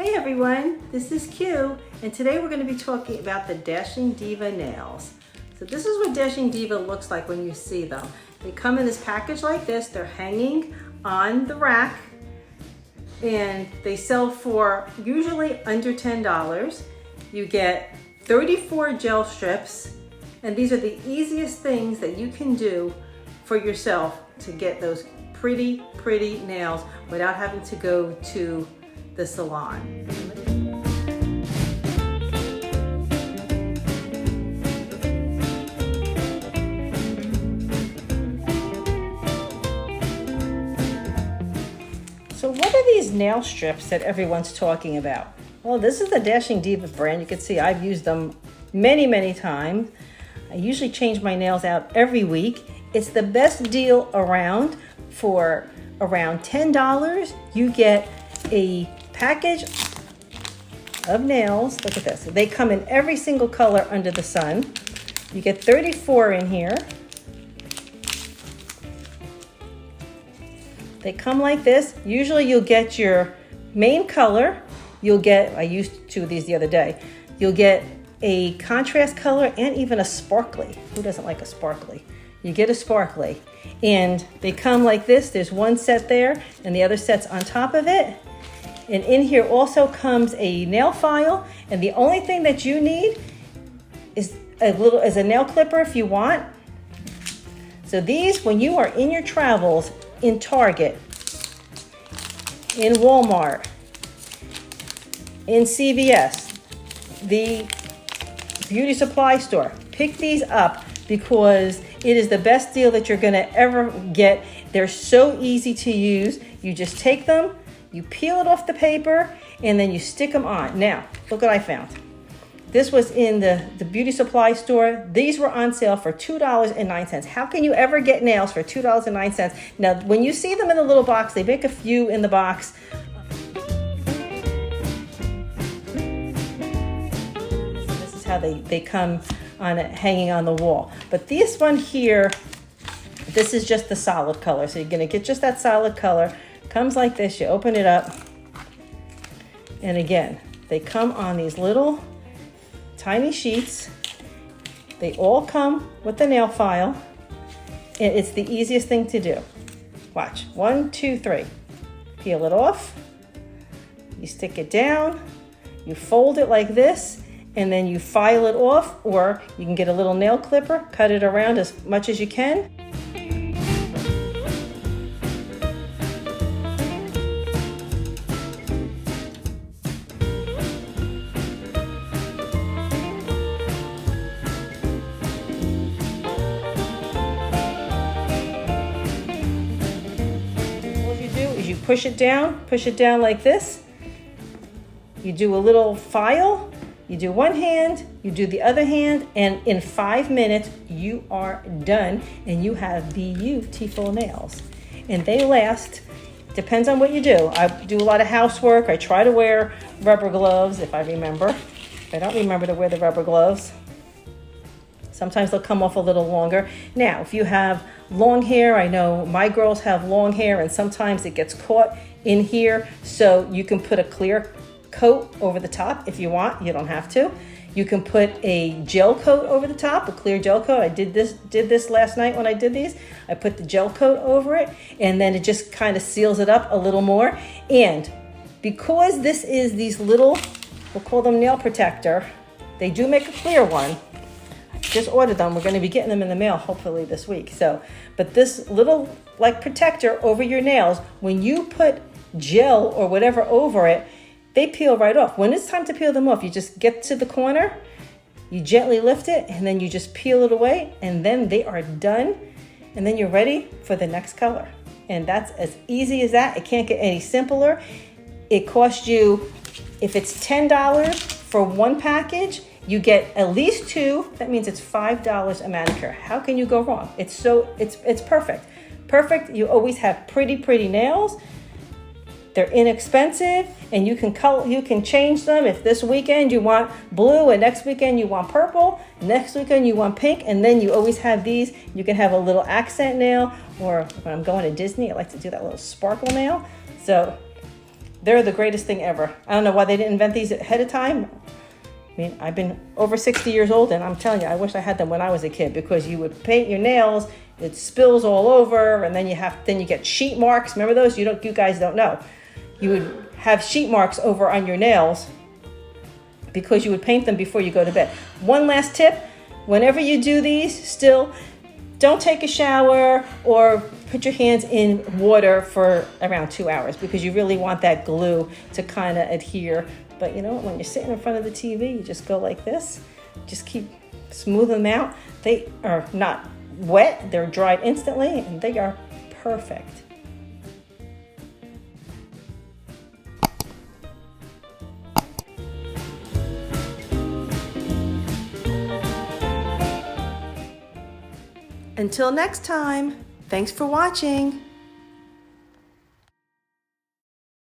Hey everyone, this is Q, and today we're going to be talking about the Dashing Diva nails. So this is what Dashing Diva looks like when you see them. They come in this package like this. They're hanging on the rack, and they sell for usually under $10. You get 34 gel strips, and these are the easiest things that you can do for yourself to get those pretty nails without having to go to the salon. So what are these nail strips that everyone's talking about? Well, this is the Dashing Diva brand. You can see I've used them many times. I usually change my nails out every week. It's the best deal around. For around $10, you get a package of nails. Look at this. They come in every single color under the sun. You get 34 in here. They come like this. Usually you'll get your main color. You'll get, I used two of these the other day. You'll get a contrast color and even a sparkly. Who doesn't like a sparkly? You get a sparkly. And they come like this. There's one set there and the other set's on top of it. And in here also comes a nail file. And the only thing that you need is a nail clipper if you want. So these, when you are in your travels, in Target, in Walmart, in CVS, the beauty supply store, pick these up because it is the best deal that you're gonna ever get. They're so easy to use. You just take them, you peel it off the paper, and then you stick them on. Now, look what I found. This was in the beauty supply store. These were on sale for $2.09. How can you ever get nails for $2.09? Now, when you see them in the little box, they make a few in the box. This is how they come on it, hanging on the wall. But this one here, this is just the solid color. So you're gonna get just that solid color. Comes like this, you open it up. And again, they come on these little tiny sheets. They all come with the nail file. And it's the easiest thing to do. Watch, 1, 2, 3. Peel it off. You stick it down. You fold it like this. And then you file it off, or you can get a little nail clipper, cut it around as much as you can. What you do is you push it down like this. You do a little file. You do one hand, you do the other hand, and in 5 minutes, you are done, and you have beautiful nails. And they last, depends on what you do. I do a lot of housework. I try to wear rubber gloves if I remember. If I don't remember to wear the rubber gloves, sometimes they'll come off a little longer. Now, if you have long hair, I know my girls have long hair, and sometimes it gets caught in here, so you can put a clear coat over the top if you want. You don't have to. You can put a gel coat over the top, a clear gel coat. I did this last night when I did these. I put the gel coat over it, and then it just kind of seals it up a little more. And because this is these little, we'll call them nail protector, they do make a clear one. I just ordered them. We're going to be getting them in the mail hopefully this week. So, but this little like protector over your nails, when you put gel or whatever over it, they peel right off. When it's time to peel them off, you just get to the corner, you gently lift it, and then you just peel it away, and then they are done, and then you're ready for the next color. And that's as easy as that. It can't get any simpler. It costs you, if it's $10 for one package, you get at least 2. That means it's $5 a manicure. How can you go wrong? It's perfect. Perfect. You always have pretty nails. They're inexpensive, and you can change them. If this weekend you want blue, and next weekend you want purple, next weekend you want pink, and then you always have these. You can have a little accent nail, or when I'm going to Disney, I like to do that little sparkle nail. So They're the greatest thing ever. I don't know why they didn't invent these ahead of time. I mean, I've been over 60 years old, and I'm telling you, I wish I had them when I was a kid, because you would paint your nails, it spills all over, and then you get sheet marks. Remember those? You guys don't know. You would have sheet marks over on your nails because you would paint them before you go to bed. One last tip, whenever you do these, still don't take a shower or put your hands in water for around 2 hours, because you really want that glue to kind of adhere. But you know what, when you're sitting in front of the TV, you just go like this, just keep smoothing them out. They are not wet, they're dried instantly, and they are perfect. Until next time, thanks for watching.